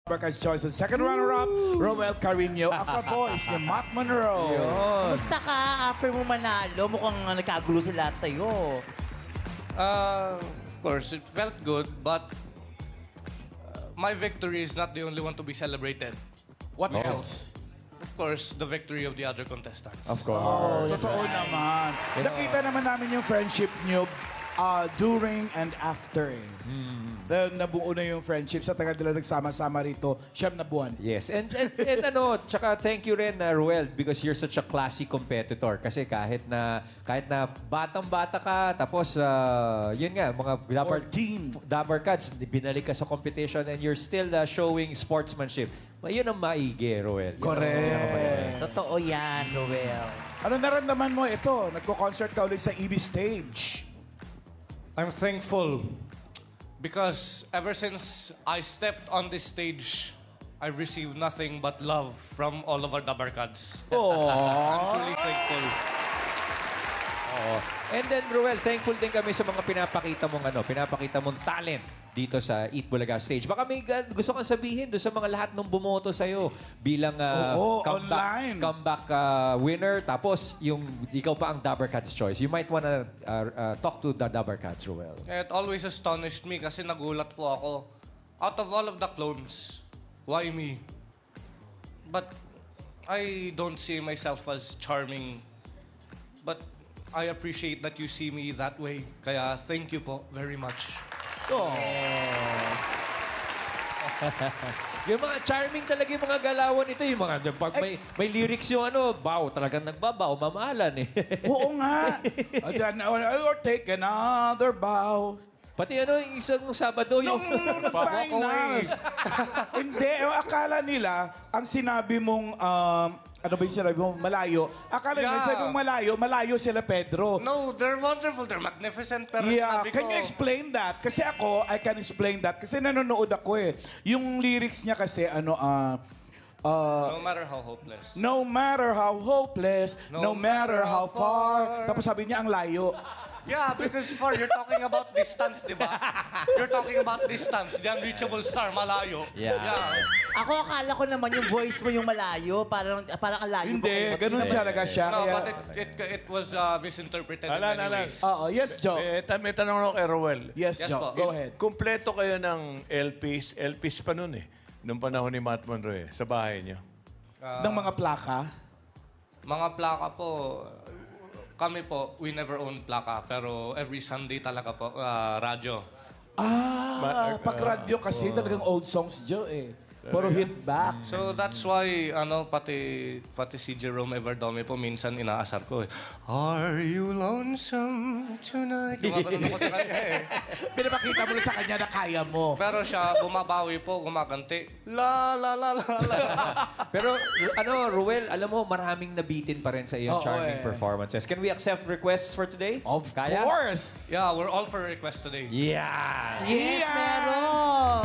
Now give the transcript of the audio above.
Barkad's Choice. And second runner-up, Roel Carino. Ang ka-voice ni Matt Monroe. Kumusta ka after mo manalo? Mukhang nagkagulo sa lahat sa'yo. Of course, it felt good, but my victory is not the only one to be celebrated. What else? Of course, the victory of the other contestants. Of course. Oh, totoo naman. Nakita naman namin yung friendship niyo during and after. Dahil nabuo na yung friendship sa tagal nila nagsama-sama rito, siyam na buwan. Yes. And ano, tsaka thank you rin, Ruel, because you're such a classy competitor. Kasi kahit na batang-bata ka, tapos, yun nga, mga Dabarkads, binalik ka sa competition and you're still showing sportsmanship. Yun ang maigi, Ruel. Correct. Totoo yan, Noel. Ano naramdaman mo ito? Nagko-concert ka ulit sa EB Stage. I'm thankful because ever since I stepped on this stage, I've received nothing but love from all of our Dabarkads. I'm truly thankful. And then, Ruel, thankful din kami sa mga pinapakita mong talent dito sa Eat Bulaga stage. Baka may gusto kang sabihin doon sa mga lahat ng bumoto sa'yo bilang comeback winner. Tapos, ikaw pa ang Dabarkads Choice. You might wanna talk to the Dabarkads, Ruel. It always astonished me kasi nagulat po ako. Out of all of the clones, why me? But I don't see myself as charming. But I appreciate that you see me that way. Kaya thank you po very much. Yung mga charming talaga yung mga galawan ito. Yung mga, pag may lyrics yung bow, talagang nagbabaw, mamahalan eh. Oo nga. Or take another bow. Pati yung isang Sabado yung... Nung finals. Hindi, akala nila, ang sinabi mong, ano ba yung sinabi mo? Malayo. Akala nila, sabi mong malayo sila, Pedro. No, they're wonderful. They're magnificent. Pero Yeah, sinabi ko, can you explain that? Kasi ako, I can explain that. Kasi nanonood ako eh. Yung lyrics niya kasi, no matter how hopeless. no matter how hopeless, no matter how far. Tapos sabi niya, ang layo. Yeah, because you're talking about distance, di ba? You're talking about distance. The unreachable star, malayo. Yeah. Ako akala ko naman yung voice mo yung malayo. Parang ang layo mo. Hindi, ganun talaga siya. No, Kaya, but it was misinterpreted in Alan, many Alan. ways. Oo, yes, Joe. May tanong ako kay Roel. Yes, Yes, Joe. po. Go ahead. Kumpleto kayo ng LPs pa nun eh. Nung panahon ni Matt Monroe sa bahay niyo. Ng mga plaka. Mga plaka po, kami po, we never owned plaka. Pero every Sunday talaga po, radyo. Pag radyo kasi talagang old songs, Joe eh. Puro hit back. So that's why, pati si Jerome Everdomi po minsan inaasar ko eh. Are you lonesome tonight? Gumagano'n ako sa kanya eh. Pinapakita mo na sa kanya na kaya mo. Pero siya, bumabawi po, gumaganti. La, la, la, la, la. Pero, Ruel, alam mo, maraming nabitin pa rin sa iyong Oo, charming eh. performances. Can we accept requests for today? Of Kaya? course! Yeah, we're all for a request today. Yeah! Yes, meron!